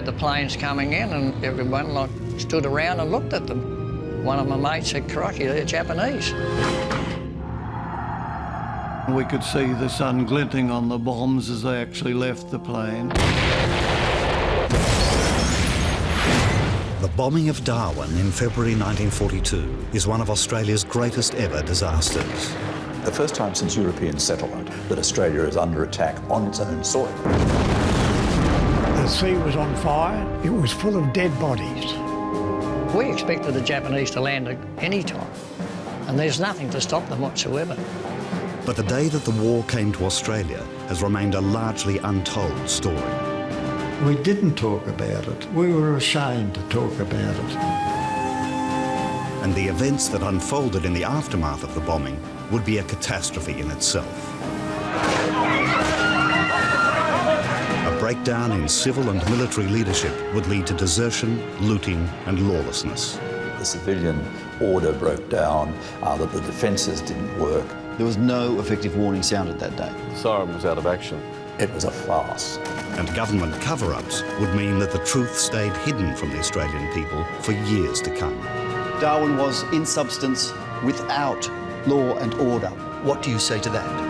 the planes coming in, and everyone like stood around and looked at them. One of my mates said, "Crikey, they're Japanese." We could see the sun glinting on the bombs as they actually left the plane. The bombing of Darwin in February 1942 is one of Australia's greatest ever disasters. The first time since European settlement that Australia is under attack on its own soil. The sea was on fire. It was full of dead bodies. We expected the Japanese to land at any time, and there's nothing to stop them whatsoever. But the day that the war came to Australia has remained a largely untold story. We didn't talk about it. We were ashamed to talk about it. And the events that unfolded in the aftermath of the bombing would be a catastrophe in itself. A breakdown in civil and military leadership would lead to desertion, looting and lawlessness. The civilian order broke down, that the defences didn't work. There was no effective warning sounded that day. The siren was out of action. It was a farce. And government cover-ups would mean that the truth stayed hidden from the Australian people for years to come. Darwin was, in substance, without law and order. What do you say to that?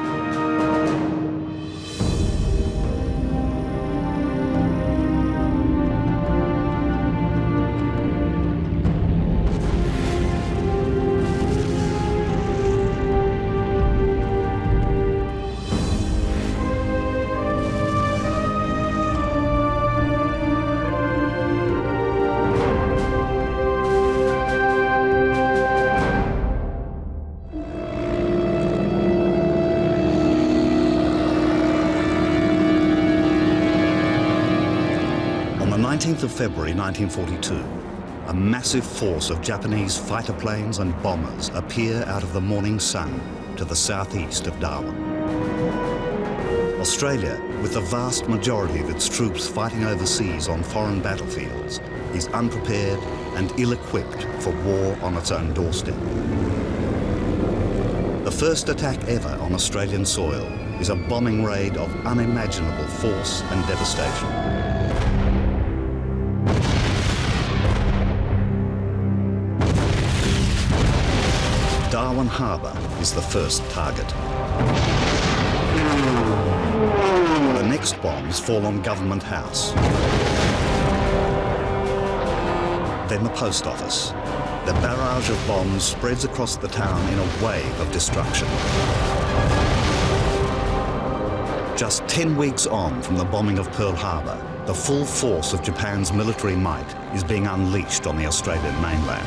On the 19th of February 1942, a massive force of Japanese fighter planes and bombers appear out of the morning sun to the southeast of Darwin. Australia, with the vast majority of its troops fighting overseas on foreign battlefields, is unprepared and ill-equipped for war on its own doorstep. The first attack ever on Australian soil is a bombing raid of unimaginable force and devastation. Darwin Harbour is the first target. The next bombs fall on Government House. Then the post office. The barrage of bombs spreads across the town in a wave of destruction. Just 10 weeks on from the bombing of Pearl Harbour, the full force of Japan's military might is being unleashed on the Australian mainland.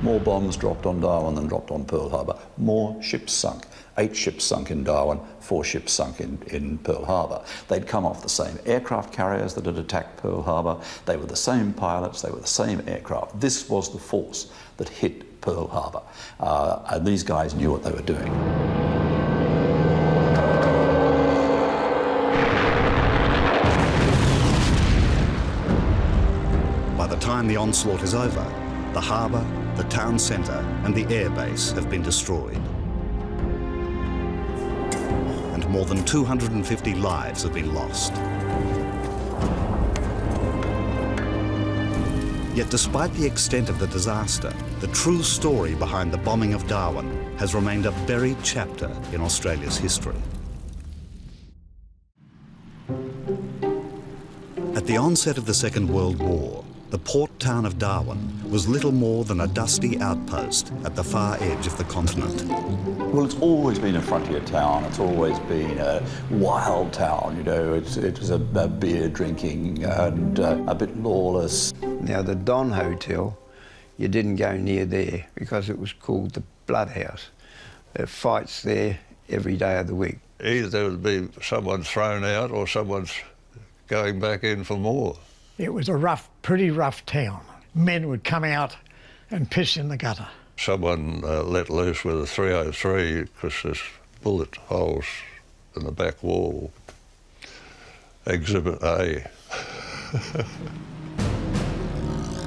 More bombs dropped on Darwin than dropped on Pearl Harbour. More ships sunk. 8 ships sunk in Darwin, 4 ships sunk in Pearl Harbour. They'd come off the same aircraft carriers that had attacked Pearl Harbour. They were the same pilots, they were the same aircraft. This was the force that hit Pearl Harbour. And these guys knew what they were doing. By the time the onslaught is over, the harbour, the town centre and the airbase have been destroyed. And more than 250 lives have been lost. Yet despite the extent of the disaster, the true story behind the bombing of Darwin has remained a buried chapter in Australia's history. At the onset of the Second World War, the port town of Darwin was little more than a dusty outpost at the far edge of the continent. Well, it's always been a frontier town. It's always been a wild town, you know. It was a beer drinking and a bit lawless. Now, the Don Hotel, you didn't go near there because it was called the Blood House. There are fights there every day of the week. Either there would be someone thrown out or someone's going back in for more. It was a pretty rough town. Men would come out and piss in the gutter. Someone let loose with a 303 because there's bullet holes in the back wall. Exhibit A.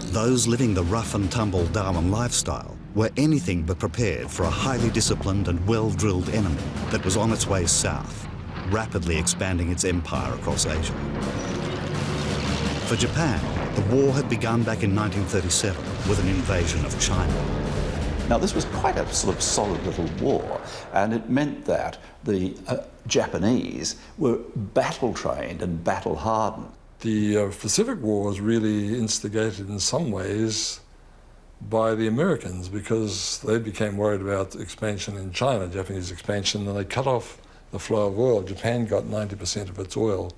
Those living the rough and tumble Darwin lifestyle were anything but prepared for a highly disciplined and well-drilled enemy that was on its way south, rapidly expanding its empire across Asia. For Japan, the war had begun back in 1937 with an invasion of China. Now, this was quite a sort of solid little war, and it meant that the Japanese were battle-trained and battle-hardened. The Pacific War was really instigated in some ways by the Americans, because they became worried about expansion in China, Japanese expansion, and they cut off the flow of oil. Japan got 90% of its oil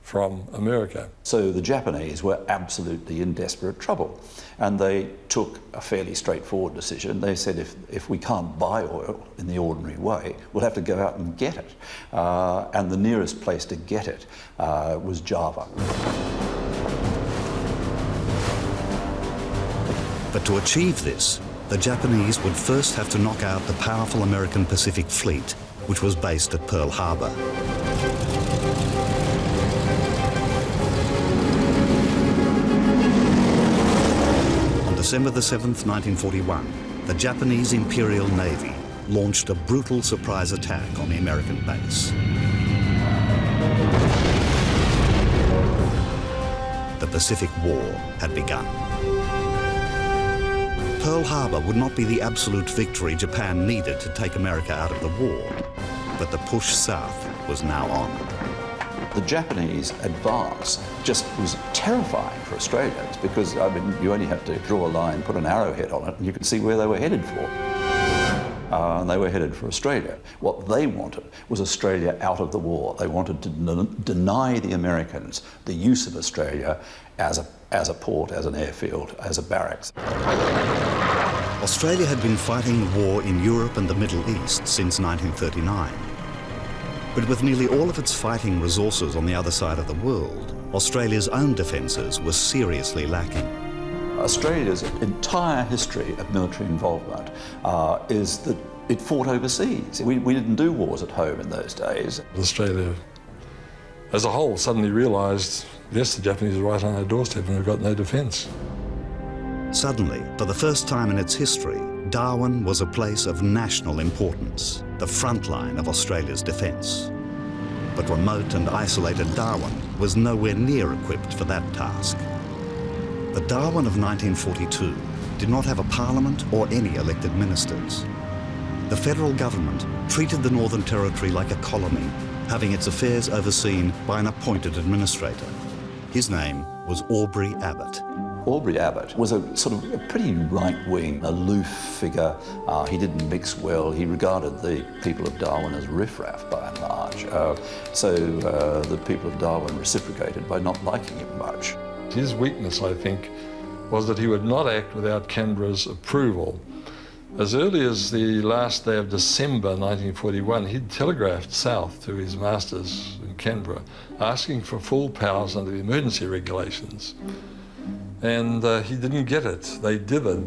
from America. So the Japanese were absolutely in desperate trouble, and they took a fairly straightforward decision. They said, if we can't buy oil in the ordinary way, we'll have to go out and get it. And the nearest place to get it was Java. But to achieve this, the Japanese would first have to knock out the powerful American Pacific Fleet, which was based at Pearl Harbour. On December the 7th, 1941, the Japanese Imperial Navy launched a brutal surprise attack on the American base. The Pacific War had begun. Pearl Harbour would not be the absolute victory Japan needed to take America out of the war, but the push south was now on. The Japanese advance just was terrifying for Australians, because, I mean, you only have to draw a line, put an arrowhead on it, and you can see where they were headed for. And they were headed for Australia. What they wanted was Australia out of the war. They wanted to deny the Americans the use of Australia as a port, as an airfield, as a barracks. Australia had been fighting war in Europe and the Middle East since 1939. But with nearly all of its fighting resources on the other side of the world, Australia's own defences were seriously lacking. Australia's entire history of military involvement is that it fought overseas. We didn't do wars at home in those days. Australia as a whole suddenly realised, yes, the Japanese are right on our doorstep and we've got no defence. Suddenly, for the first time in its history, Darwin was a place of national importance, the front line of Australia's defence. But remote and isolated Darwin was nowhere near equipped for that task. The Darwin of 1942 did not have a parliament or any elected ministers. The federal government treated the Northern Territory like a colony, having its affairs overseen by an appointed administrator. His name was Aubrey Abbott. Aubrey Abbott was a sort of a pretty right-wing, aloof figure. He didn't mix well. He regarded the people of Darwin as riffraff by and large. So the people of Darwin reciprocated by not liking him much. His weakness, I think, was that he would not act without Canberra's approval. As early as the last day of December 1941, he'd telegraphed south to his masters in Canberra, asking for full powers under the emergency regulations. And he didn't get it. They dithered.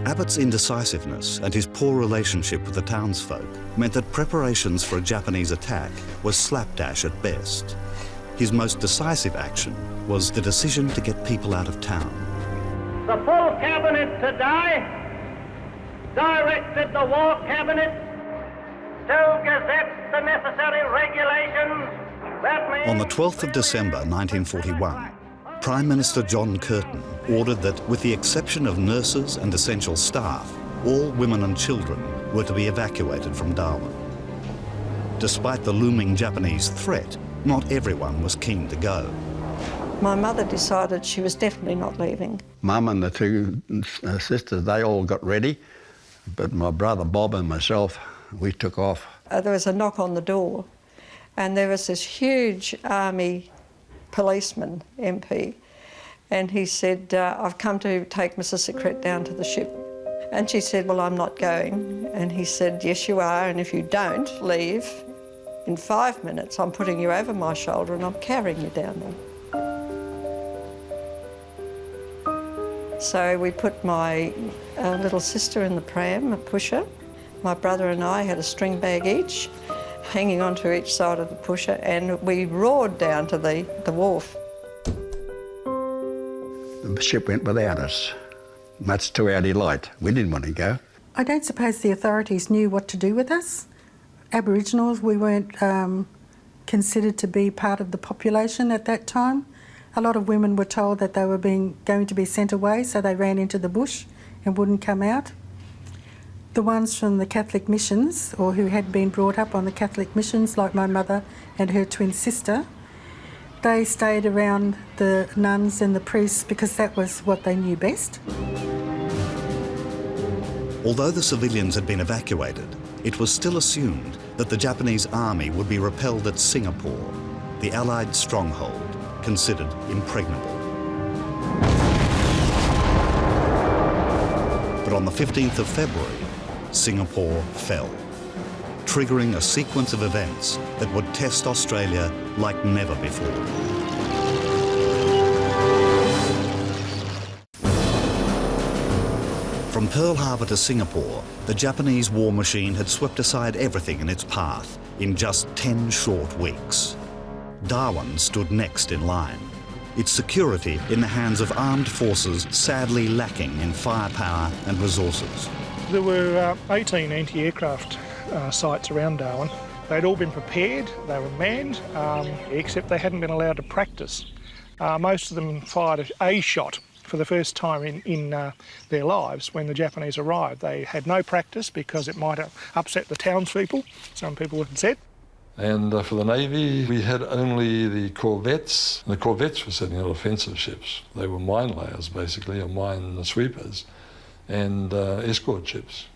Abbott's indecisiveness and his poor relationship with the townsfolk meant that preparations for a Japanese attack were slapdash at best. His most decisive action was the decision to get people out of town. The full cabinet today directed the War Cabinet to gazette the necessary regulations. That means... On the 12th of December 1941, Prime Minister John Curtin ordered that, with the exception of nurses and essential staff, all women and children were to be evacuated from Darwin. Despite the looming Japanese threat, not everyone was keen to go. My mother decided she was definitely not leaving. Mum and the two sisters, they all got ready, but my brother Bob and myself, we took off. There was a knock on the door, and there was this huge army policeman, MP, and he said, I've come to take Mrs. Secret down to the ship. And she said, well, I'm not going. And he said, yes, you are, and if you don't leave, in 5 minutes, I'm putting you over my shoulder and I'm carrying you down there. So we put my little sister in the pram, a pusher. My brother and I had a string bag each, hanging onto each side of the pusher, and we roared down to the wharf. The ship went without us, much to our delight. We didn't want to go. I don't suppose the authorities knew what to do with us. Aboriginals, we weren't considered to be part of the population at that time. A lot of women were told that they were going to be sent away, so they ran into the bush and wouldn't come out. The ones from the Catholic missions, or who had been brought up on the Catholic missions, like my mother and her twin sister, they stayed around the nuns and the priests because that was what they knew best. Although the civilians had been evacuated, it was still assumed that the Japanese army would be repelled at Singapore, the Allied stronghold, considered impregnable. But on the 15th of February, Singapore fell, triggering a sequence of events that would test Australia like never before. From Pearl Harbour to Singapore, the Japanese war machine had swept aside everything in its path in just 10 short weeks. Darwin stood next in line, its security in the hands of armed forces sadly lacking in firepower and resources. There were 18 anti-aircraft sites around Darwin. They'd all been prepared, they were manned, except they hadn't been allowed to practice. Most of them fired a shot for the first time in their lives when the Japanese arrived. They had no practice because it might have upset the townspeople, some people had said. And for the Navy, we had only the corvettes. The corvettes were certainly not offensive ships. They were mine layers, basically, or mine sweepers, and escort ships.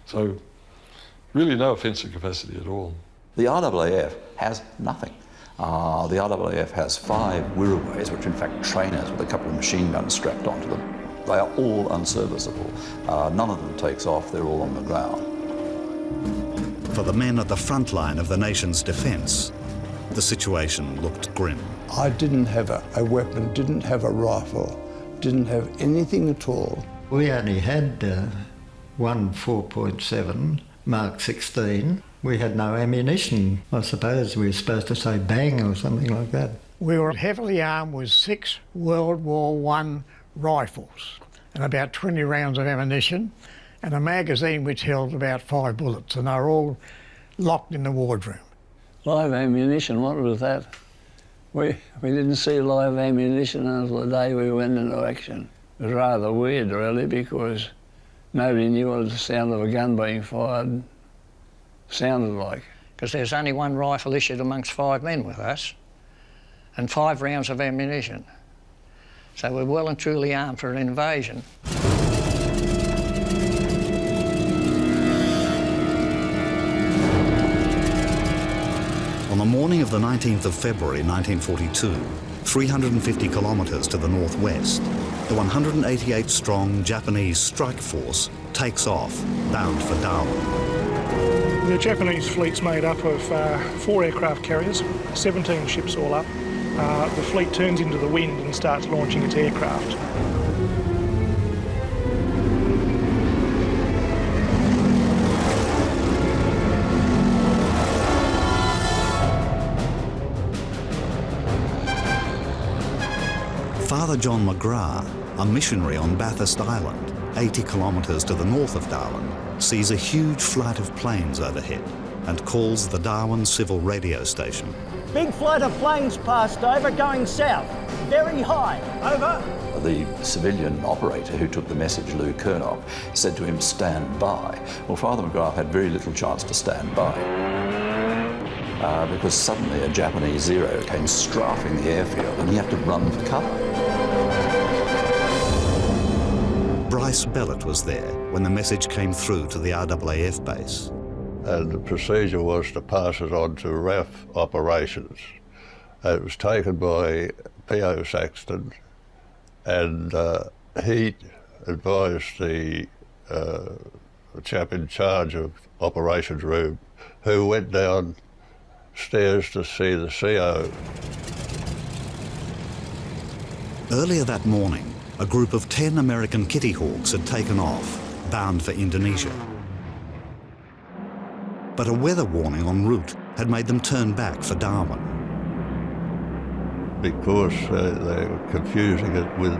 So really no offensive capacity at all. The RAAF has nothing. The RAAF has 5 Wirraways, which are in fact trainers with a couple of machine guns strapped onto them. They are all unserviceable. None of them takes off, they're all on the ground. For the men at the front line of the nation's defence, the situation looked grim. I didn't have a weapon, didn't have a rifle, didn't have anything at all. We only had one 4.7 Mark 16. We had no ammunition. I suppose we were supposed to say bang or something like that. We were heavily armed with 6 World War I rifles and about 20 rounds of ammunition and a magazine which held about 5 bullets, and they were all locked in the wardroom. Live ammunition, what was that? We didn't see live ammunition until the day we went into action. It was rather weird, really, because nobody knew what the sound of a gun being fired sounded like. Because there's only one rifle issued amongst 5 men with us, and 5 rounds of ammunition. So we're well and truly armed for an invasion. On the morning of the 19th of February 1942, 350 kilometres to the northwest, the 188-strong Japanese strike force takes off, bound for Darwin. The Japanese fleet's made up of 4 aircraft carriers, 17 ships all up. The fleet turns into the wind and starts launching its aircraft. Father John McGrath, a missionary on Bathurst Island, 80 kilometres to the north of Darwin, sees a huge flight of planes overhead and calls the Darwin Civil Radio Station. Big flight of planes passed over, going south. Very high. Over. The civilian operator who took the message, Lou Kernock, said to him, "Stand by." Well, Father McGrath had very little chance to stand by because suddenly a Japanese Zero came strafing the airfield and he had to run for cover. Bryce Bellett was there when the message came through to the RAAF base. And the procedure was to pass it on to RAF operations. It was taken by P.O. Saxton, and he advised the chap in charge of operations room, who went downstairs to see the CO. Earlier that morning, a group of 10 American Kitty Hawks had taken off, bound for Indonesia. But a weather warning en route had made them turn back for Darwin. Because they were confusing it with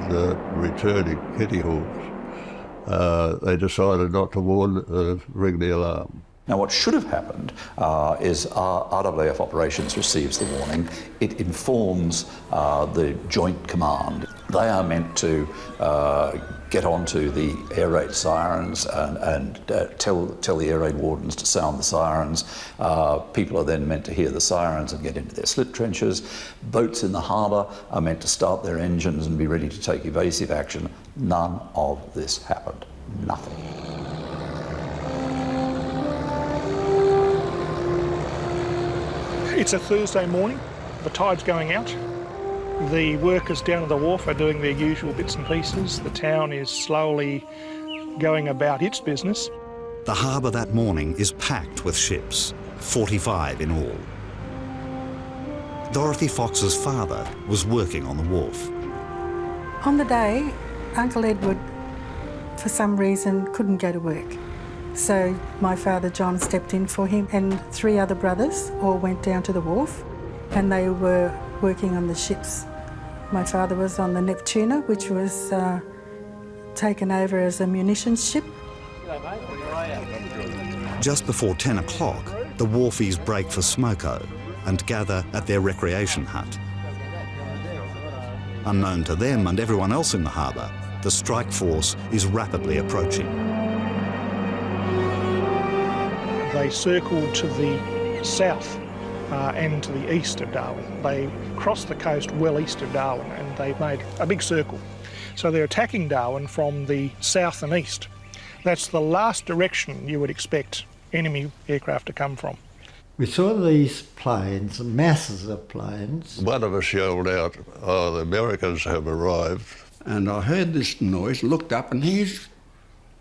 returning Kitty Hawks, they decided not to ring the alarm. Now, what should have happened is RWF Operations receives the warning. It informs the Joint Command. They are meant to get onto the air raid sirens and tell the air raid wardens to sound the sirens. People are then meant to hear the sirens and get into their slit trenches. Boats in the harbour are meant to start their engines and be ready to take evasive action. None of this happened. Nothing. It's a Thursday morning, the tide's going out. The workers down at the wharf are doing their usual bits and pieces. The town is slowly going about its business. The harbour that morning is packed with ships, 45 in all. Dorothy Fox's father was working on the wharf. On the day, Uncle Edward, for some reason, couldn't go to work. So my father John stepped in for him, and 3 other brothers all went down to the wharf, and they were working on the ships. My father was on the Neptuna, which was taken over as a munitions ship. Just before 10 o'clock, the wharfies break for smoko and gather at their recreation hut. Unknown to them and everyone else in the harbour, the strike force is rapidly approaching. They circled to the south and to the east of Darwin. They crossed the coast well east of Darwin and they made a big circle. So they're attacking Darwin from the south and east. That's the last direction you would expect enemy aircraft to come from. We saw these planes, masses of planes. One of us yelled out, "Oh, the Americans have arrived." And I heard this noise, looked up, and here's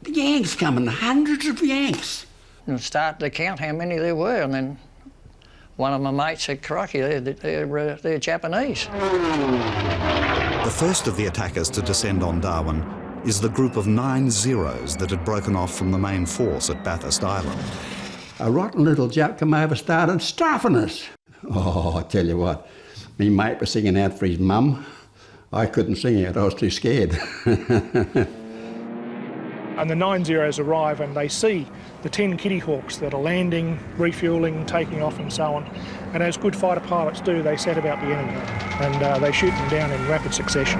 the Yanks coming, hundreds of Yanks. And started to count how many there were, and then one of my mates said, "Crikey, they're Japanese." The first of the attackers to descend on Darwin is the group of 9 Zeros that had broken off from the main force at Bathurst Island. A rotten little jap come over, started stuffing us. Oh, I tell you what, me mate was singing out for his mum. I couldn't sing it, I was too scared. And the 9 Zeros arrive and they see the 10 Kitty Hawks that are landing, refuelling, taking off and so on. And as good fighter pilots do, they set about the enemy and they shoot them down in rapid succession.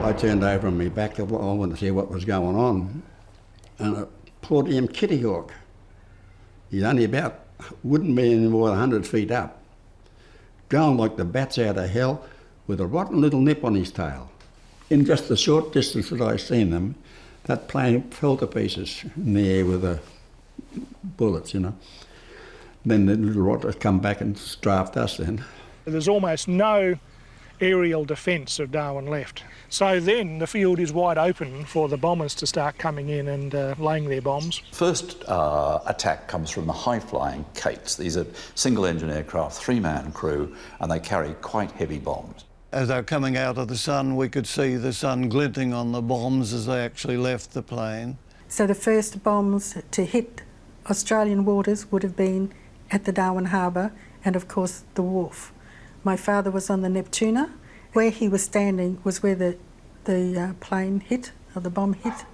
I turned over on my back, I wanted to see what was going on. And a poor damn Kitty Hawk, he's only about, wouldn't be any more than 100 feet up, going like the bats out of hell with a rotten little nip on his tail. In just the short distance that I seen them, that plane fell to pieces in the air with the bullets, you know. Then the little rotters come back and strafed us then. There's almost no aerial defence of Darwin left. So then the field is wide open for the bombers to start coming in and laying their bombs. First attack comes from the high-flying Kates. These are single-engine aircraft, 3-man crew, and they carry quite heavy bombs. As they were coming out of the sun, we could see the sun glinting on the bombs as they actually left the plane. So the first bombs to hit Australian waters would have been at the Darwin Harbour and, of course, the wharf. My father was on the Neptuna. Where he was standing was where the plane hit, or the bomb hit,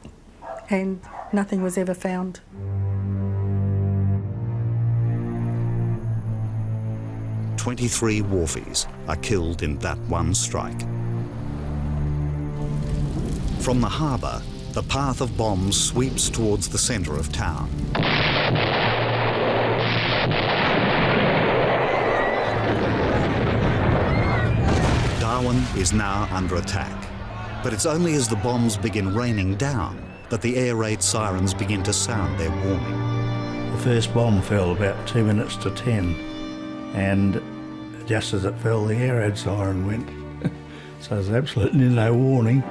and nothing was ever found. "23 wharfies are killed in that one strike. From the harbour, the path of bombs sweeps towards the centre of town. Darwin is now under attack, but it's only as the bombs begin raining down that the air raid sirens begin to sound their warning. The first bomb fell about 2 minutes to 10, and just as it fell, the air raid siren went. So there's absolutely no warning.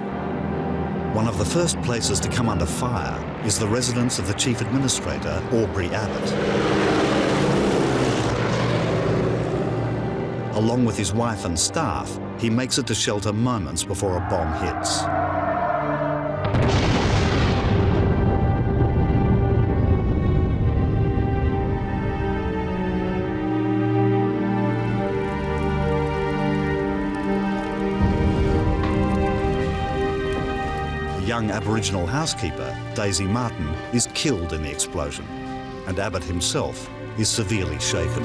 One of the first places to come under fire is the residence of the Chief Administrator, Aubrey Abbott. Along with his wife and staff, he makes it to shelter moments before a bomb hits. young Aboriginal housekeeper, Daisy Martin, is killed in the explosion, and Abbott himself is severely shaken.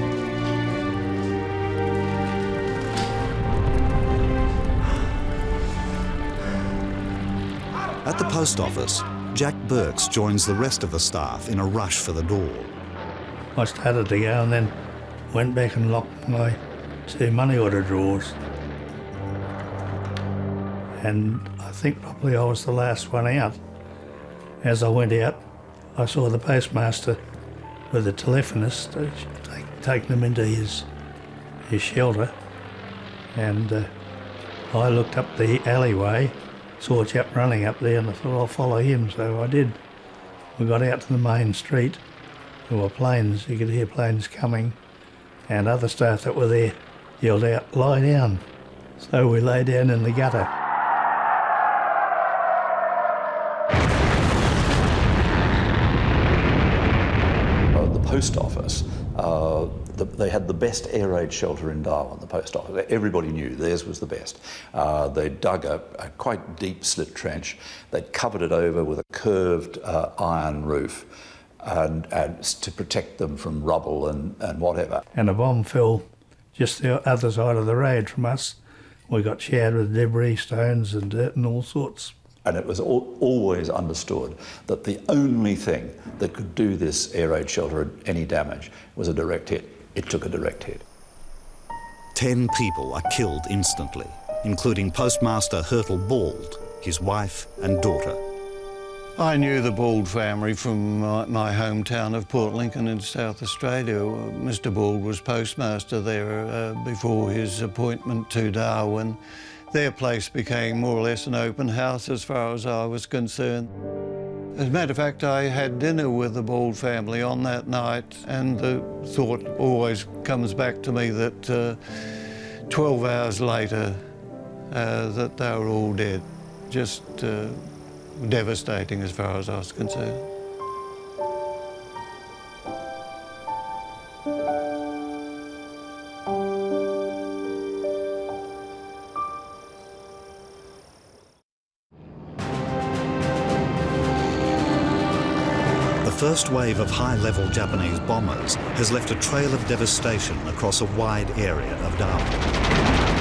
At the post office, Jack Burks joins the rest of the staff in a rush for the door. I started to go and then went back and locked my 2 money order drawers. And I think probably I was the last one out. As I went out, I saw the postmaster with the telephonist taking them into his shelter. And I looked up the alleyway, saw a chap running up there, and I thought I'll follow him, so I did. We got out to the main street. There were planes, you could hear planes coming, and other staff that were there yelled out, "Lie down." So we lay down in the gutter. The post office, they had the best air raid shelter in Darwin, the post office. Everybody knew theirs was the best. They dug a quite deep slit trench. They'd covered it over with a curved iron roof and to protect them from rubble and whatever. And a bomb fell just the other side of the road from us. We got showered with debris, stones and dirt and all sorts. And it was always understood that the only thing that could do this air raid shelter any damage was a direct hit. It took a direct hit. 10 people are killed instantly, including Postmaster Hurtle Bald, his wife and daughter. I knew the Bald family from my hometown of Port Lincoln in South Australia. Mr. Bald was postmaster there before his appointment to Darwin. Their place became more or less an open house as far as I was concerned. As a matter of fact, I had dinner with the Bald family on that night, and the thought always comes back to me that 12 hours later that they were all dead. Just devastating as far as I was concerned. The first wave of high-level Japanese bombers has left a trail of devastation across a wide area of Darwin.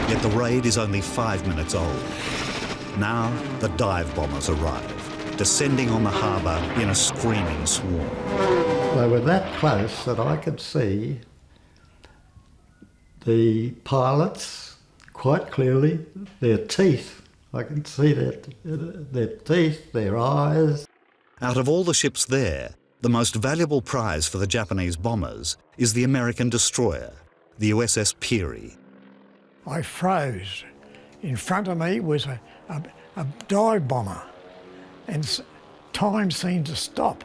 Yet the raid is only 5 minutes old. Now the dive bombers arrive, descending on the harbour in a screaming swarm. They were that close that I could see the pilots quite clearly, their teeth. I could see their teeth, their eyes. Out of all the ships there, the most valuable prize for the Japanese bombers is the American destroyer, the USS Peary. I froze. In front of me was a dive bomber, and time seemed to stop.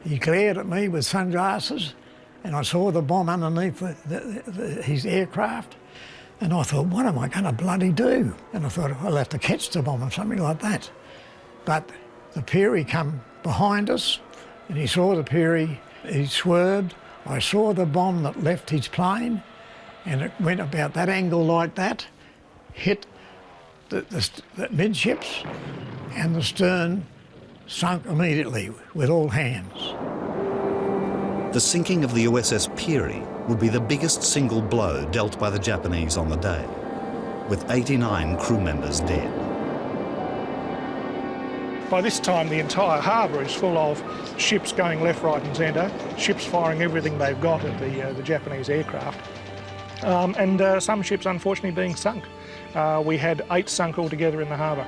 He glared at me with sunglasses, and I saw the bomb underneath his aircraft, and I thought, what am I going to bloody do? And I thought, I'll have to catch the bomb or something like that. But the Peary come behind us, and he saw the Peary, he swerved. I saw the bomb that left his plane, and it went about that angle like that, hit the midships, and the stern sunk immediately with all hands. The sinking of the USS Peary would be the biggest single blow dealt by the Japanese on the day, with 89 crew members dead. By this time, the entire harbour is full of ships going left, right and centre, ships firing everything they've got at the Japanese aircraft, and some ships unfortunately being sunk. We had 8 sunk altogether in the harbour.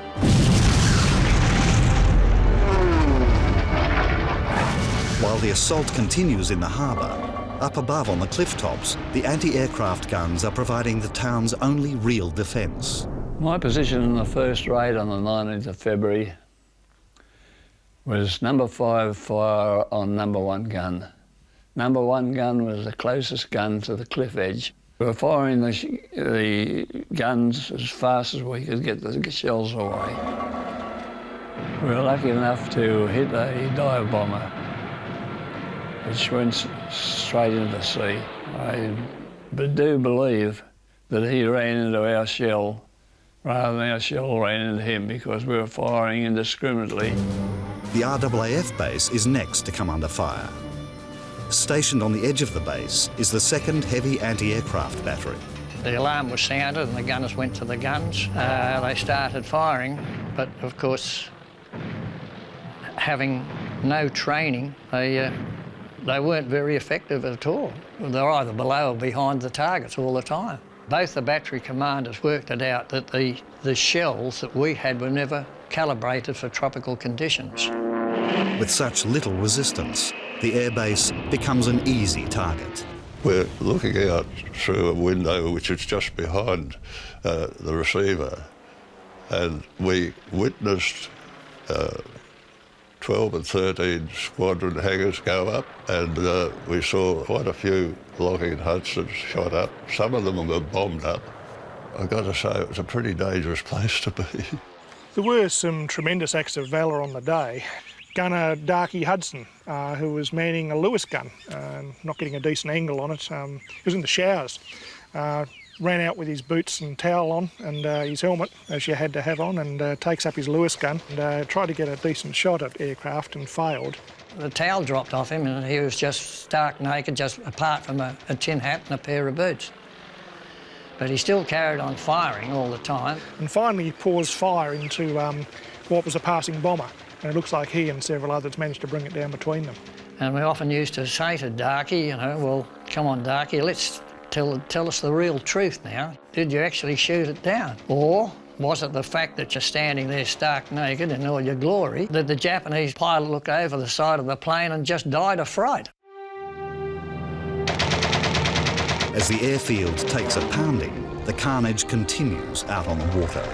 While the assault continues in the harbour, up above on the cliff tops, the anti-aircraft guns are providing the town's only real defence. My position in the first raid on the 19th of February was number 5 fire on number 1 gun. Number 1 gun was the closest gun to the cliff edge. We were firing the guns as fast as we could get the shells away. We were lucky enough to hit a dive bomber, which went straight into the sea. I do believe that he ran into our shell rather than a shell ran into him because we were firing indiscriminately. The RAAF base is next to come under fire. Stationed on the edge of the base is the 2nd Heavy Anti-Aircraft Battery. The alarm was sounded and the gunners went to the guns. They started firing, but of course, having no training, they weren't very effective at all. They're either below or behind the targets all the time. Both the battery commanders worked it out that the shells that we had were never calibrated for tropical conditions. With such little resistance, the airbase becomes an easy target. We're looking out through a window which is just behind the receiver, and we witnessed 12 and 13 squadron hangars go up, and we saw quite a few Lockheed Hudsons shot up. Some of them were bombed up. I've got to say, it was a pretty dangerous place to be. There were some tremendous acts of valour on the day. Gunner Darky Hudson, who was manning a Lewis gun, not getting a decent angle on it. He was in the showers. Ran out with his boots and towel on and his helmet, as you had to have on, and takes up his Lewis gun and tried to get a decent shot at aircraft and failed. The towel dropped off him and he was just stark naked, just apart from a tin hat and a pair of boots. But he still carried on firing all the time. And finally he pours fire into what was a passing bomber, and it looks like he and several others managed to bring it down between them. And we often used to say to Darky, you know, well, come on Darky, let's tell us the real truth now. Did you actually shoot it down? Or was it the fact that you're standing there stark naked in all your glory that the Japanese pilot looked over the side of the plane and just died of fright? As the airfield takes a pounding, the carnage continues out on the water.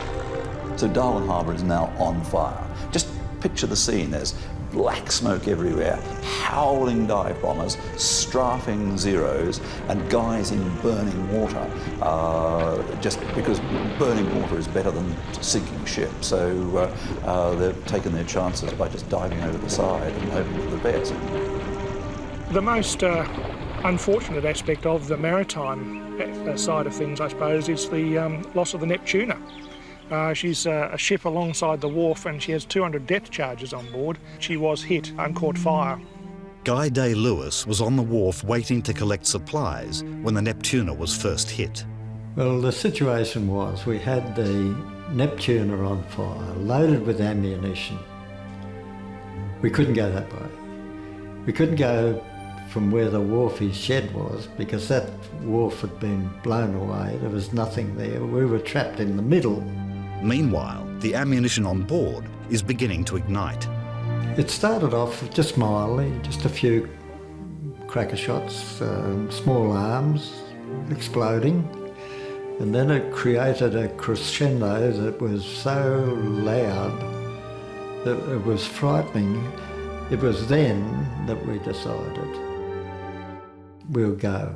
So Darwin Harbour is now on fire. Just picture the scene. There's black smoke everywhere, howling dive bombers, strafing Zeros, and guys in burning water, just because burning water is better than sinking ship. So they've taken their chances by just diving over the side and hoping for the best. The most unfortunate aspect of the maritime side of things, I suppose, is the loss of the Neptuna. She's a ship alongside the wharf and she has 200 depth charges on board. She was hit and caught fire. Guy Day-Lewis was on the wharf waiting to collect supplies when the Neptuna was first hit. Well, the situation was we had the Neptuna on fire, loaded with ammunition. We couldn't go that way. We couldn't go from where the wharfie shed was because that wharf had been blown away. There was nothing there. We were trapped in the middle. Meanwhile, the ammunition on board is beginning to ignite. It started off just mildly, just a few cracker shots, small arms exploding, and then it created a crescendo that was so loud that it was frightening. It was then that we decided we'll go.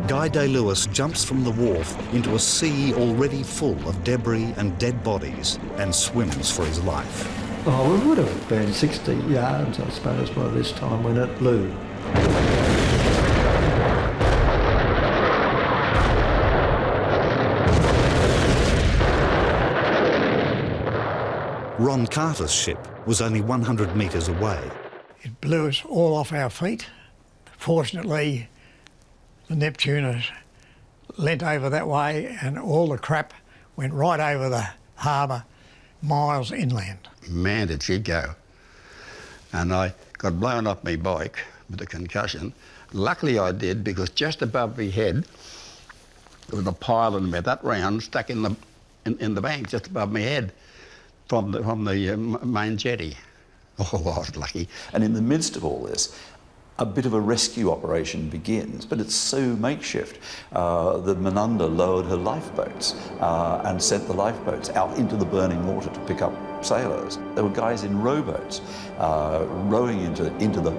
Guy Day-Lewis jumps from the wharf into a sea already full of debris and dead bodies and swims for his life. Oh, we would have been 60 yards, I suppose, by this time when it blew. Ron Carter's ship was only 100 metres away. It blew us all off our feet. Fortunately, the Neptuna leant over that way and all the crap went right over the harbour, miles inland. Man, did she go. And I got blown off my bike with a concussion. Luckily I did, because just above my head there was a pile of about that round stuck in the bank just above my head from the main jetty. Oh, I was lucky. And in the midst of all this, a bit of a rescue operation begins, but it's so makeshift. The Menunda lowered her lifeboats and sent the lifeboats out into the burning water to pick up sailors. There were guys in rowboats rowing into the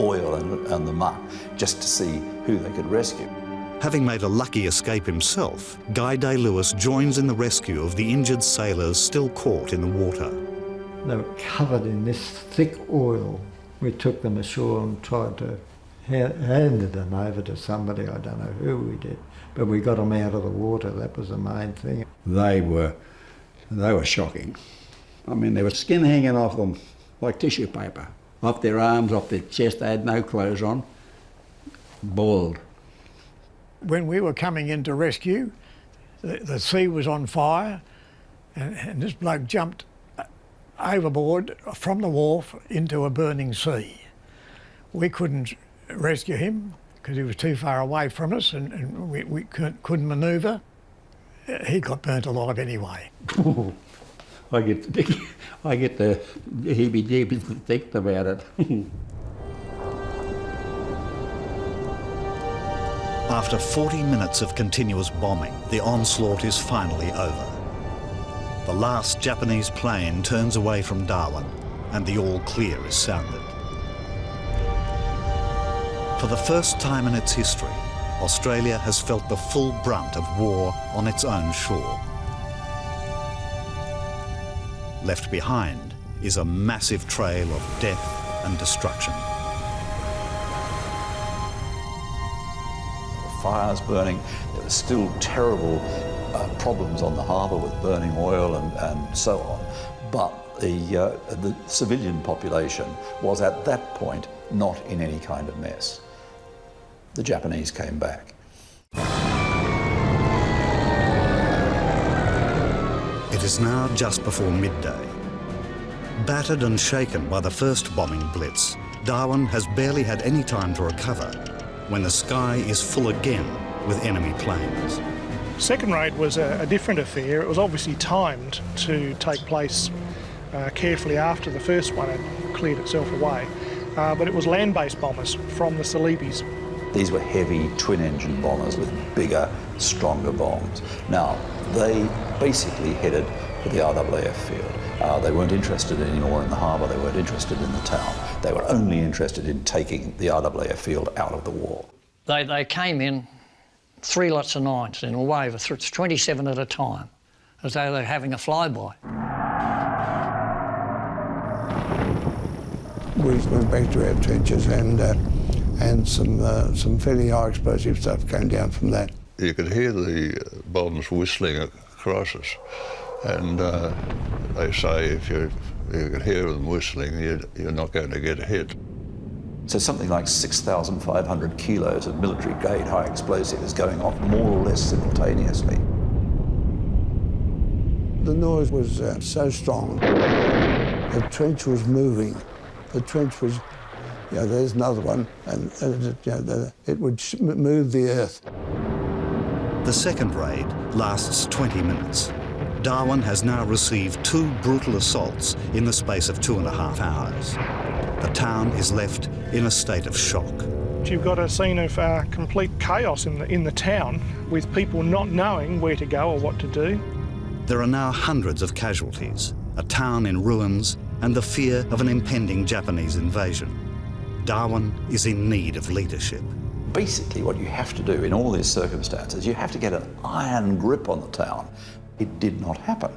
oil and the muck just to see who they could rescue. Having made a lucky escape himself, Guy Day-Lewis joins in the rescue of the injured sailors still caught in the water. They were covered in this thick oil. We took them ashore and tried to handed them over to somebody, I don't know who we did, but we got them out of the water. That was the main thing. They were shocking. I mean, there was skin hanging off them like tissue paper, off their arms, off their chest. They had no clothes on, boiled. When we were coming in to rescue, the sea was on fire, and this bloke jumped overboard from the wharf into a burning sea. We couldn't rescue him because he was too far away from us, and we couldn't manoeuvre. He got burnt alive anyway. I get the heebie-jeebies to think about it. After 40 minutes of continuous bombing, the onslaught is finally over. The last Japanese plane turns away from Darwin and the all clear is sounded. For the first time in its history, Australia has felt the full brunt of war on its own shore. Left behind is a massive trail of death and destruction. Fires burning, there were still terrible problems on the harbour with burning oil and so on. But the civilian population was at that point not in any kind of mess. The Japanese came back. It is now just before midday. Battered and shaken by the first bombing blitz, Darwin has barely had any time to recover when the sky is full again with enemy planes. Second raid was a different affair. It was obviously timed to take place carefully after the first one had cleared itself away, but it was land-based bombers from the Celebes. These were heavy twin-engine bombers with bigger, stronger bombs. Now, they basically headed for the RAAF field. They weren't interested anymore in the harbour, they weren't interested in the town. They were only interested in taking the RAAF field out of the war. They came in 3 lots of 9s in a wave of 27 at a time, as though they were having a flyby. We went back to our trenches and some fairly high explosive stuff came down from that. You could hear the bombs whistling across us, and they say if you could hear them whistling, you're not going to get hit. So something like 6,500 kilos of military-grade high explosive is going off more or less simultaneously. The noise was so strong, the trench was moving. The trench was, there's another one, and it would move the earth. The second raid lasts 20 minutes. Darwin has now received 2 brutal assaults in the space of 2.5 hours. The town is left in a state of shock. You've got a scene of complete chaos in the town, with people not knowing where to go or what to do. There are now hundreds of casualties, a town in ruins, and the fear of an impending Japanese invasion. Darwin is in need of leadership. Basically, what you have to do in all these circumstances, you have to get an iron grip on the town. It did not happen.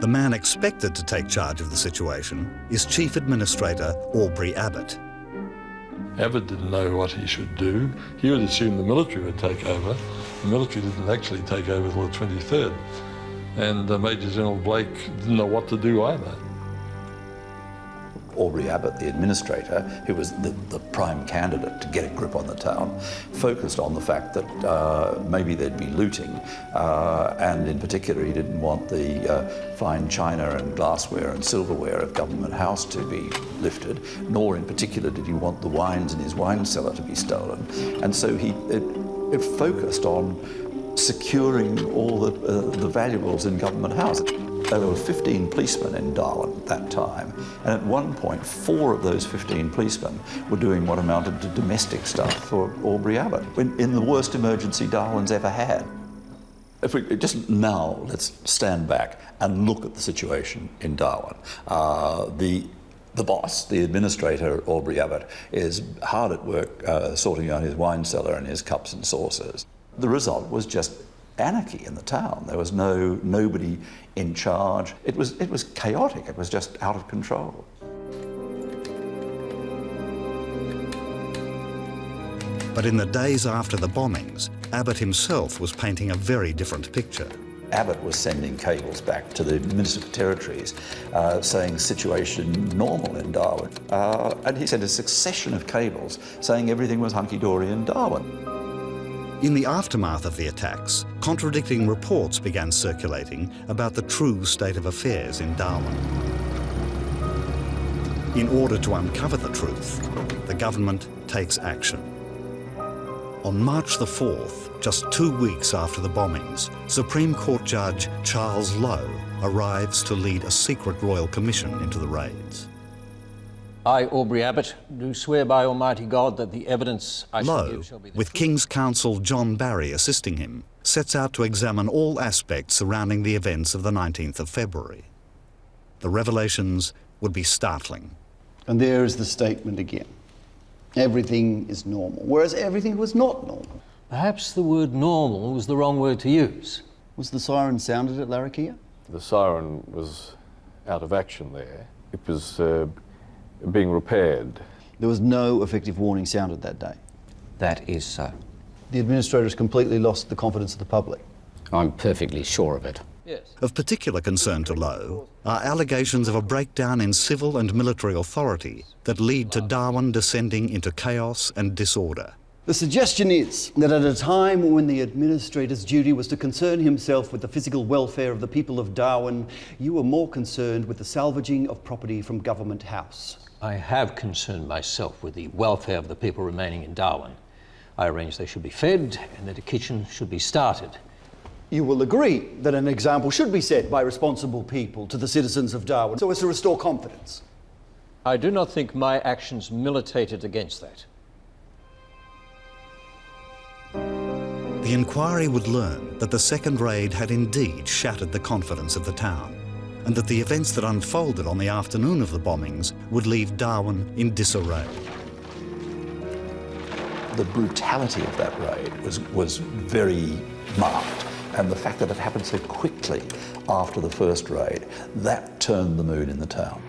The man expected to take charge of the situation is Chief Administrator Aubrey Abbott. Abbott didn't know what he should do. He would assume the military would take over. The military didn't actually take over until the 23rd. And Major General Blake didn't know what to do either. Aubrey Abbott, the administrator, who was the prime candidate to get a grip on the town, focused on the fact that maybe there'd be looting, and in particular he didn't want the fine china and glassware and silverware of Government House to be lifted, nor in particular did he want the wines in his wine cellar to be stolen. And so it focused on securing all the valuables in Government House. There were 15 policemen in Darwin at that time, and at one point 4 of those 15 policemen were doing what amounted to domestic stuff for Aubrey Abbott, in the worst emergency Darwin's ever had. If we just now, let's stand back and look at the situation in Darwin. The boss, the administrator, Aubrey Abbott, is hard at work sorting out his wine cellar and his cups and saucers. The result was just anarchy in the town. There was nobody in charge. It was chaotic. It was just out of control. But in the days after the bombings, Abbott himself was painting a very different picture. Abbott was sending cables back to the Minister for Territories saying situation normal in Darwin. And he sent a succession of cables saying everything was hunky-dory in Darwin. In the aftermath of the attacks, contradicting reports began circulating about the true state of affairs in Darwin. In order to uncover the truth, the government takes action. On March the 4th, just 2 weeks after the bombings, Supreme Court Judge Charles Lowe arrives to lead a secret royal commission into the raids. I, Aubrey Abbott, do swear by Almighty God that the evidence I shall Lowe, give shall be the with King's Counsel John Barry assisting him, sets out to examine all aspects surrounding the events of the 19th of February. The revelations would be startling. And there is the statement again. Everything is normal, whereas everything was not normal. Perhaps the word normal was the wrong word to use. Was the siren sounded at Larrakia? The siren was out of action there. It was being repaired. There was no effective warning sounded that day. That is so. The administrators completely lost the confidence of the public. I'm perfectly sure of it. Of particular concern to Lowe are allegations of a breakdown in civil and military authority that lead to Darwin descending into chaos and disorder. The suggestion is that at a time when the administrator's duty was to concern himself with the physical welfare of the people of Darwin, you were more concerned with the salvaging of property from Government House. I have concerned myself with the welfare of the people remaining in Darwin. I arranged they should be fed and that a kitchen should be started. You will agree that an example should be set by responsible people to the citizens of Darwin so as to restore confidence. I do not think my actions militated against that. The inquiry would learn that the second raid had indeed shattered the confidence of the town, and that the events that unfolded on the afternoon of the bombings would leave Darwin in disarray. The brutality of that raid was very marked. And the fact that it happened so quickly after the first raid, that turned the mood in the town.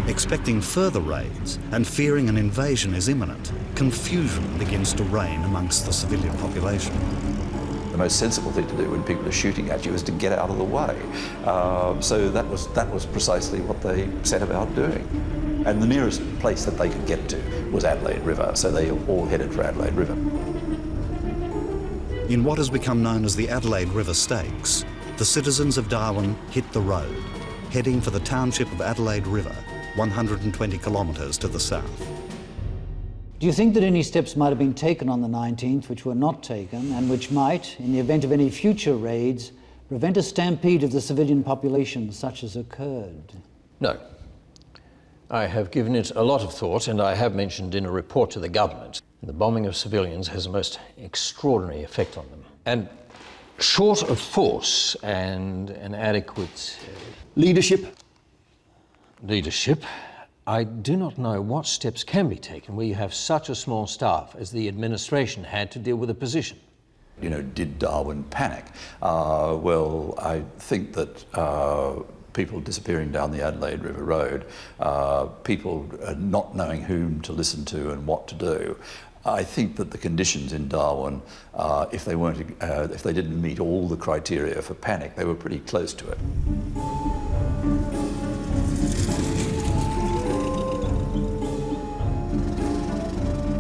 Expecting further raids and fearing an invasion is imminent, confusion begins to reign amongst the civilian population. The most sensible thing to do when people are shooting at you is to get out of the way. So that was precisely what they set about doing. And the nearest place that they could get to was Adelaide River, so they all headed for Adelaide River. In what has become known as the Adelaide River Stakes, the citizens of Darwin hit the road, heading for the township of Adelaide River, 120 kilometres to the south. Do you think that any steps might have been taken on the 19th which were not taken, and which might, in the event of any future raids, prevent a stampede of the civilian population such as occurred? No. I have given it a lot of thought, and I have mentioned in a report to the government, the bombing of civilians has a most extraordinary effect on them. And short of force and an adequate leadership, I do not know what steps can be taken where you have such a small staff as the administration had to deal with the position. You know, did Darwin panic? Well, I think that people disappearing down the Adelaide River Road, people not knowing whom to listen to and what to do. I think that the conditions in Darwin, if they didn't meet all the criteria for panic, they were pretty close to it.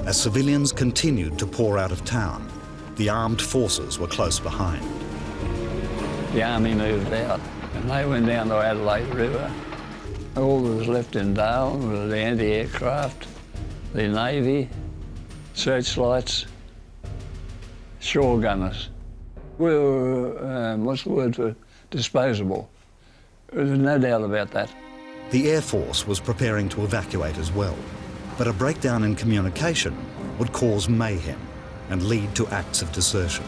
As civilians continued to pour out of town, the armed forces were close behind. The army moved out and they went down to Adelaide River. All that was left in Darwin was the anti-aircraft, the Navy, searchlights, shore gunners. We were, what's the word for disposable? There's no doubt about that. The Air Force was preparing to evacuate as well, but a breakdown in communication would cause mayhem and lead to acts of desertion.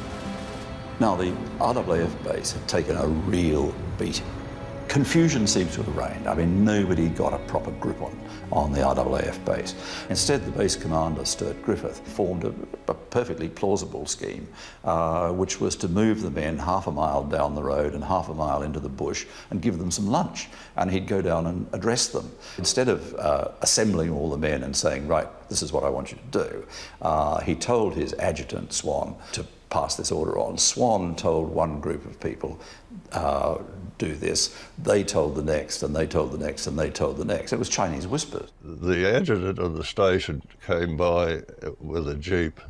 Now, the RAAF base had taken a real beating. Confusion seems to have reigned. I mean, nobody got a proper grip on the RAAF base. Instead, the base commander, Sturt Griffith, formed a perfectly plausible scheme, which was to move the men half a mile down the road and half a mile into the bush and give them some lunch. And he'd go down and address them. Instead of assembling all the men and saying, right, this is what I want you to do, he told his adjutant, Swan, to pass this order on. Swan told one group of people, do this. They told the next, and they told the next, and they told the next. It was Chinese whispers. The adjutant of the station came by with a jeep,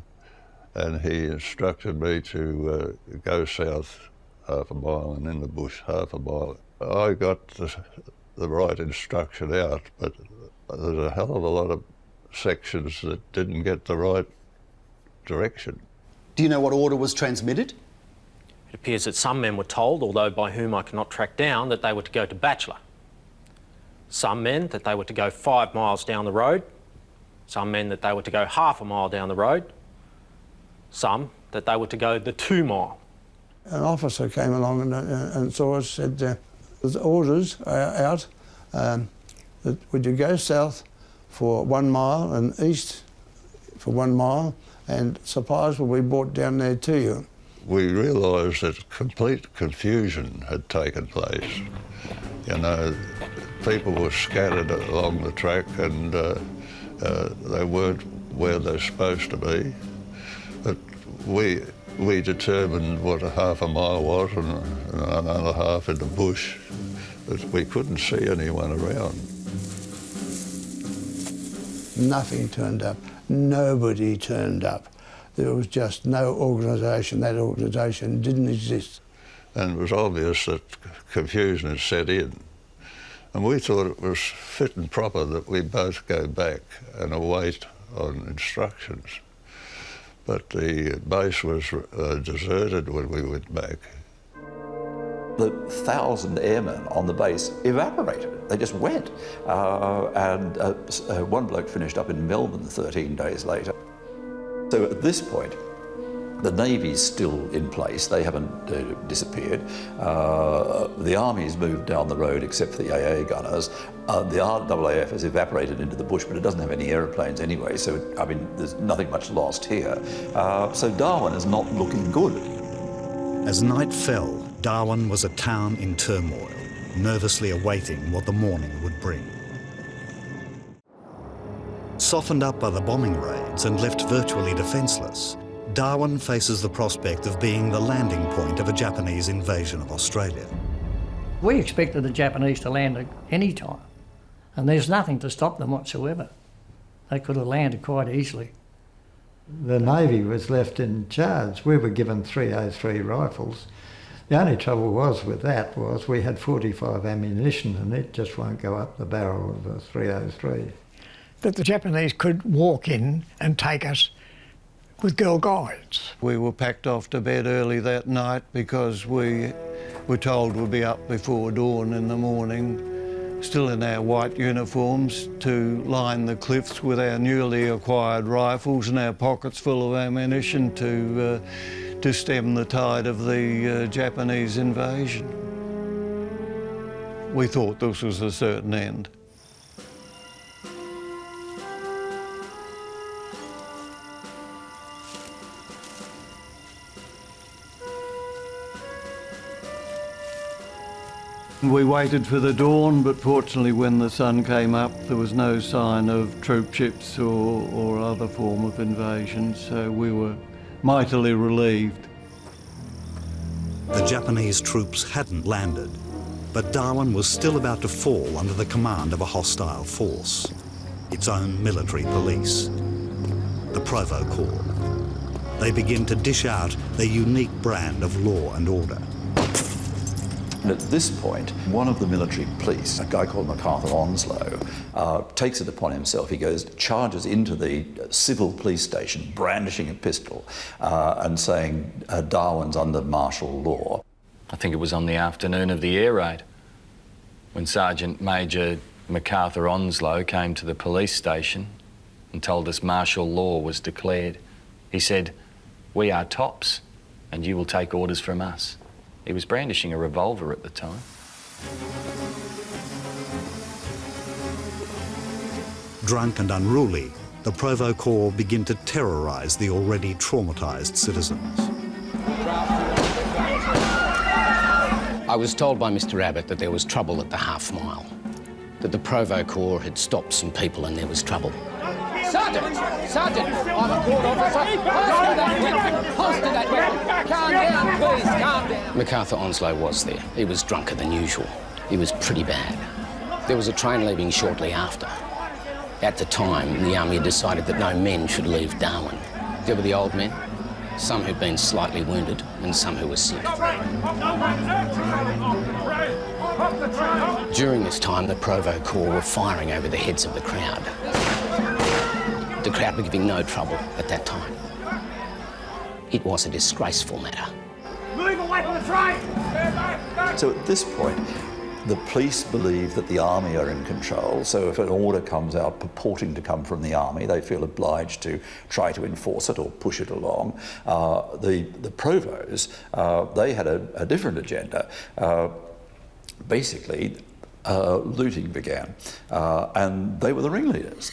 and he instructed me to go south half a mile and in the bush half a mile. I got the right instruction out, but there's a hell of a lot of sections that didn't get the right direction. Do you know what order was transmitted? It appears that some men were told, although by whom I cannot track down, that they were to go to Bachelor. Some men that they were to go 5 miles down the road. Some men that they were to go half a mile down the road. Some that they were to go the 2 mile. An officer came along and saw us, said, there's orders out that would you go south for 1 mile and east for 1 mile, and supplies will be brought down there to you. We realised that complete confusion had taken place. You know, people were scattered along the track and they weren't where they're supposed to be. But we determined what a half a mile was and another half in the bush, but we couldn't see anyone around. Nothing turned up. Nobody turned up. There was just no organisation. That organisation didn't exist. And it was obvious that confusion had set in. And we thought it was fit and proper that we both go back and await on instructions. But the base was deserted when we went back. The 1,000 airmen on the base evaporated. They just went. One bloke finished up in Melbourne 13 days later. So at this point, the Navy's still in place. They haven't disappeared. The Army's moved down the road except for the AA gunners. The RAAF has evaporated into the bush, but it doesn't have any aeroplanes anyway, so, I mean, there's nothing much lost here. So Darwin is not looking good. As night fell, Darwin was a town in turmoil, nervously awaiting what the morning would bring. Softened up by the bombing raids and left virtually defenceless, Darwin faces the prospect of being the landing point of a Japanese invasion of Australia. We expected the Japanese to land at any time, and there's nothing to stop them whatsoever. They could have landed quite easily. The Navy was left in charge. We were given 303 rifles. The only trouble was with that was we had 45 ammunition and it just won't go up the barrel of a 303. That the Japanese could walk in and take us with girl guides. We were packed off to bed early that night because we were told we'd be up before dawn in the morning, still in our white uniforms, to line the cliffs with our newly acquired rifles and our pockets full of ammunition to stem the tide of the Japanese invasion. We thought this was a certain end. We waited for the dawn, but fortunately when the sun came up there was no sign of troop ships or other form of invasion, so we were mightily relieved. The Japanese troops hadn't landed, but Darwin was still about to fall under the command of a hostile force, its own military police, the Provo Corps. They begin to dish out their unique brand of law and order. And at this point, one of the military police, a guy called MacArthur Onslow, takes it upon himself. He charges into the civil police station, brandishing a pistol and saying, Darwin's under martial law. I think it was on the afternoon of the air raid when Sergeant Major MacArthur Onslow came to the police station and told us martial law was declared. He said, "We are tops and you will take orders from us." He was brandishing a revolver at the time. Drunk and unruly, the Provo Corps begin to terrorise the already traumatised citizens. I was told by Mr. Abbott that there was trouble at the half mile, that the Provo Corps had stopped some people and there was trouble. Sergeant! Sergeant! I'm a court officer! Holster that weapon! Holster that weapon! Calm down, please, calm down! MacArthur Onslow was there. He was drunker than usual. He was pretty bad. There was a train leaving shortly after. At the time, the army had decided that no men should leave Darwin. There were the old men, some who'd been slightly wounded and some who were sick. During this time, the Provo Corps were firing over the heads of the crowd. The crowd were giving no trouble at that time. It was a disgraceful matter. Move away from the train! So at this point, the police believe that the army are in control, so if an order comes out purporting to come from the army, they feel obliged to try to enforce it or push it along. The Provos, they had a different agenda. Basically, looting began, and they were the ringleaders.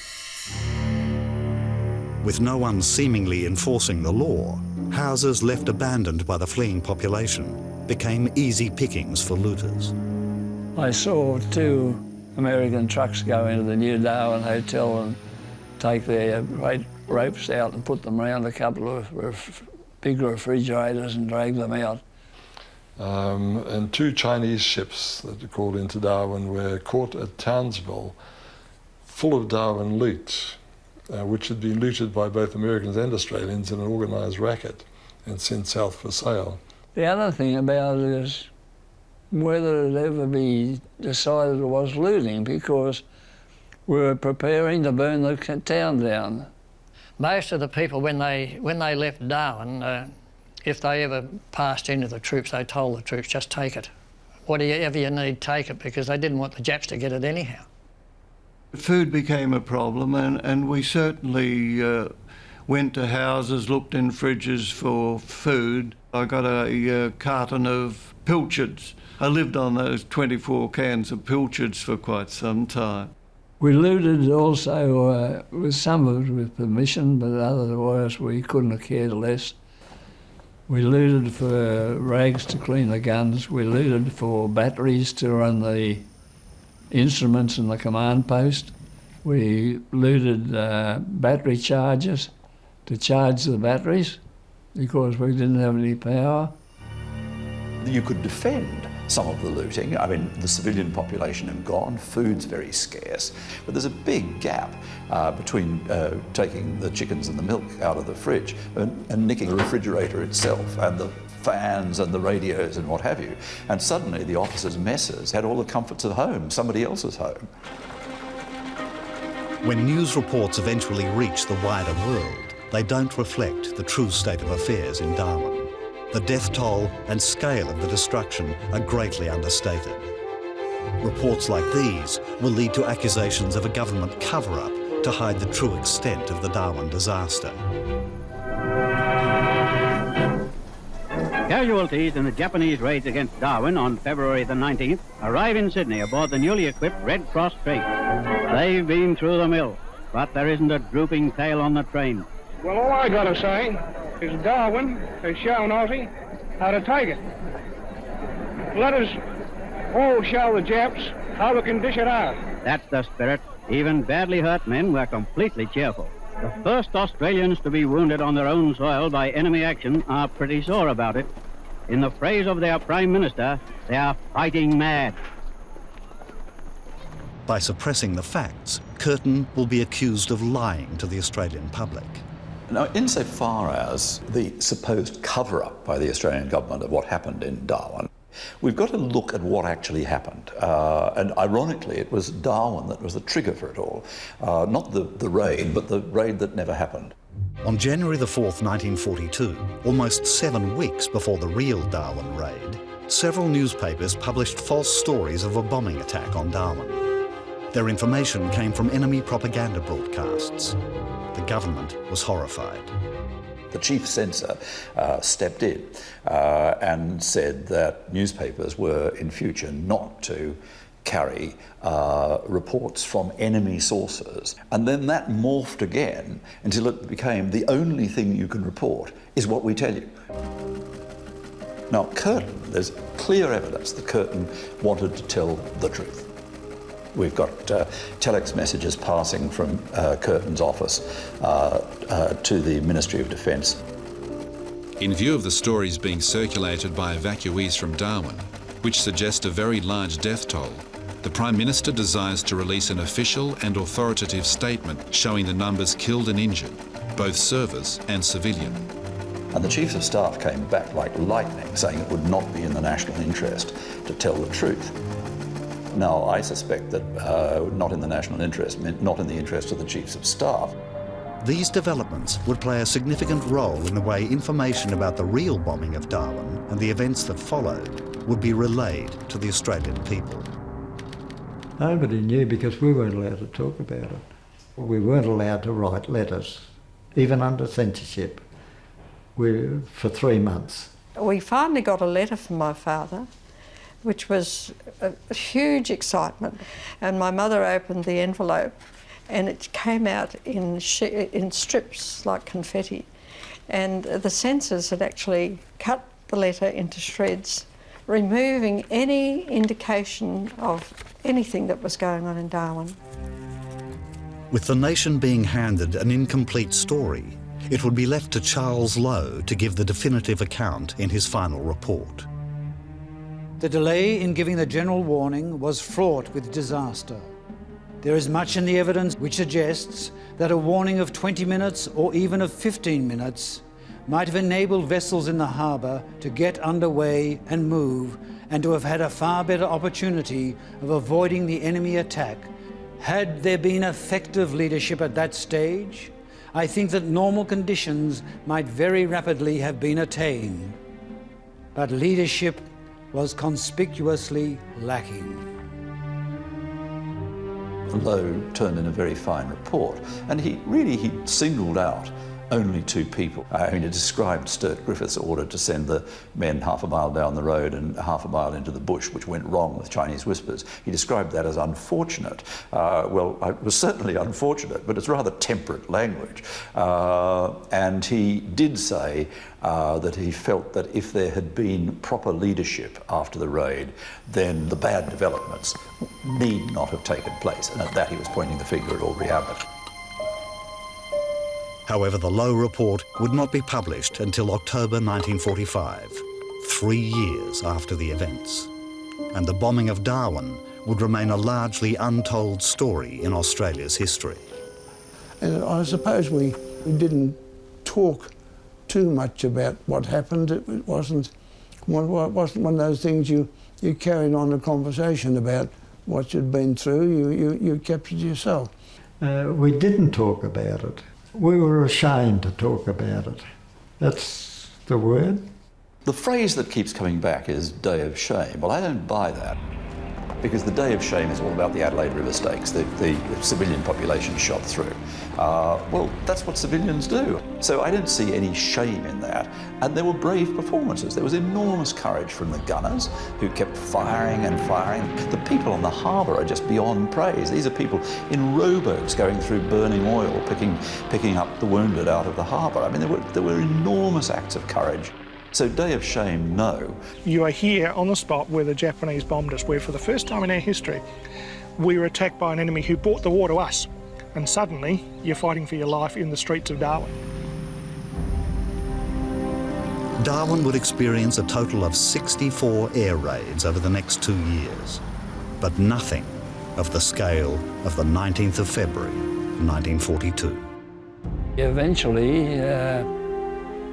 With no one seemingly enforcing the law, houses left abandoned by the fleeing population became easy pickings for looters. I saw 2 American trucks go into the New Darwin Hotel and take their great ropes out and put them around a couple of big refrigerators and drag them out. And 2 Chinese ships that were called into Darwin were caught at Townsville, full of Darwin loot, which had been looted by both Americans and Australians in an organised racket and sent south for sale. The other thing about it is whether it ever be decided it was looting, because we were preparing to burn the town down. Most of the people, when they left Darwin, if they ever passed into the troops, they told the troops, just take it. Whatever you need, take it, because they didn't want the Japs to get it anyhow. Food became a problem, and we certainly went to houses, looked in fridges for food. I got a carton of pilchards. I lived on those 24 cans of pilchards for quite some time. We looted also, with some of it with permission, but otherwise we couldn't have cared less. We looted for rags to clean the guns. We looted for batteries to run the instruments in the command post. We looted battery chargers to charge the batteries because we didn't have any power. You could defend some of the looting. I mean, the civilian population have gone, food's very scarce, but there's a big gap between taking the chickens and the milk out of the fridge and nicking the refrigerator itself and the fans and the radios and what have you. And suddenly the officers' messes had all the comforts of home, somebody else's home. When news reports eventually reach the wider world, they don't reflect the true state of affairs in Darwin. The death toll and scale of the destruction are greatly understated. Reports like these will lead to accusations of a government cover-up to hide the true extent of the Darwin disaster. Casualties in the Japanese raids against Darwin on February the 19th arrive in Sydney aboard the newly equipped Red Cross train. They've been through the mill, but there isn't a drooping tail on the train. Well, all I gotta say is Darwin has shown Aussie how to take it. Let us all show the Japs how we can dish it out. That's the spirit. Even badly hurt men were completely cheerful. The first Australians to be wounded on their own soil by enemy action are pretty sore about it. In the phrase of their Prime Minister, they are fighting mad. By suppressing the facts, Curtin will be accused of lying to the Australian public. Now, insofar as the supposed cover-up by the Australian government of what happened in Darwin, we've got to look at what actually happened. And ironically, it was Darwin that was the trigger for it all. Not the raid, but the raid that never happened. On January the 4th, 1942, almost 7 weeks before the real Darwin raid, several newspapers published false stories of a bombing attack on Darwin. Their information came from enemy propaganda broadcasts. The government was horrified. The chief censor stepped in and said that newspapers were in future not to carry reports from enemy sources. And then that morphed again until it became the only thing you can report is what we tell you. Now, Curtin, there's clear evidence that Curtin wanted to tell the truth. We've got telex messages passing from Curtin's office to the Ministry of Defence. In view of the stories being circulated by evacuees from Darwin, which suggest a very large death toll, the Prime Minister desires to release an official and authoritative statement showing the numbers killed and injured, both service and civilian. And the Chiefs of Staff came back like lightning, saying it would not be in the national interest to tell the truth. Now, I suspect that not in the national interest meant not in the interest of the Chiefs of Staff. These developments would play a significant role in the way information about the real bombing of Darwin and the events that followed would be relayed to the Australian people. Nobody knew because we weren't allowed to talk about it. We weren't allowed to write letters, even under censorship, for 3 months. We finally got a letter from my father, which was a huge excitement. And my mother opened the envelope and it came out in strips like confetti. And the censors had actually cut the letter into shreds, removing any indication of anything that was going on in Darwin. With the nation being handed an incomplete story, it would be left to Charles Lowe to give the definitive account in his final report. The delay in giving the general warning was fraught with disaster. There is much in the evidence which suggests that a warning of 20 minutes or even of 15 minutes might have enabled vessels in the harbour to get underway and move, and to have had a far better opportunity of avoiding the enemy attack. Had there been effective leadership at that stage, I think that normal conditions might very rapidly have been attained. But leadership was conspicuously lacking. Lowe turned in a very fine report, and he singled out only 2 people. I mean, it described Sturt Griffith's order to send the men half a mile down the road and half a mile into the bush, which went wrong with Chinese whispers. He described that as unfortunate. Well, it was certainly unfortunate, but it's rather temperate language. And he did say that he felt that if there had been proper leadership after the raid, then the bad developments need not have taken place. And at that he was pointing the finger at Aubrey Abbott. However, the Lowe report would not be published until October 1945, 3 years after the events. And the bombing of Darwin would remain a largely untold story in Australia's history. And I suppose we didn't talk too much about what happened. It wasn't one of those things you carried on a conversation about what you'd been through. You kept it yourself. We didn't talk about it. We were ashamed to talk about it. That's the word. The phrase that keeps coming back is day of shame. Well, I don't buy that, because the day of shame is all about the Adelaide River Stakes, the civilian population shot through. Well, that's what civilians do. So I don't see any shame in that. And there were brave performances. There was enormous courage from the gunners who kept firing and firing. The people on the harbour are just beyond praise. These are people in rowboats going through burning oil, picking up the wounded out of the harbour. I mean, there were enormous acts of courage. So day of shame, no. You are here on the spot where the Japanese bombed us, where for the first time in our history, we were attacked by an enemy who brought the war to us. And suddenly, you're fighting for your life in the streets of Darwin. Darwin would experience a total of 64 air raids over the next 2 years, but nothing of the scale of the 19th of February, 1942. Eventually,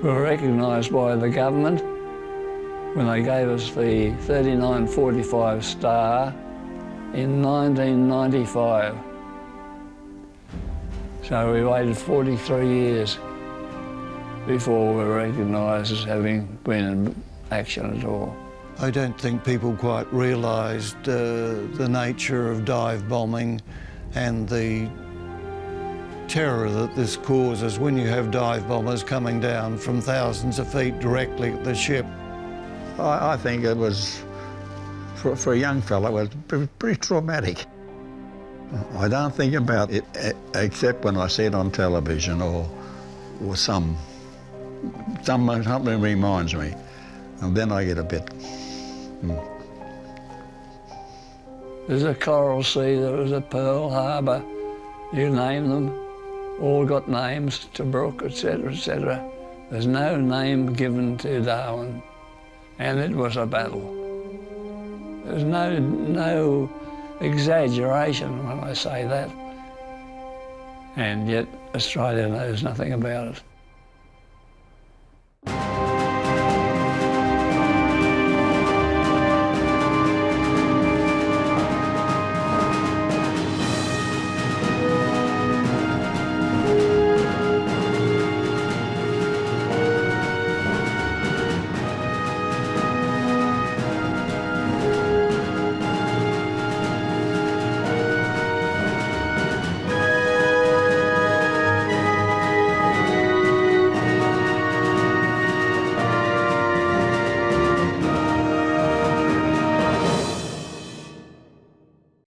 we were recognised by the government when they gave us the 3945 star in 1995. So we waited 43 years before we were recognised as having been in action at all. I don't think people quite realised the nature of dive bombing and the terror that this causes when you have dive bombers coming down from thousands of feet directly at the ship. I think it was, for a young fellow, it was pretty traumatic. I don't think about it except when I see it on television or something reminds me, and then I get a bit. There's a Coral Sea, there was a Pearl Harbour, you name them, all got names, Tobruk, etc., etc. There's no name given to Darwin, and it was a battle. There's no exaggeration when I say that, and yet Australia knows nothing about it.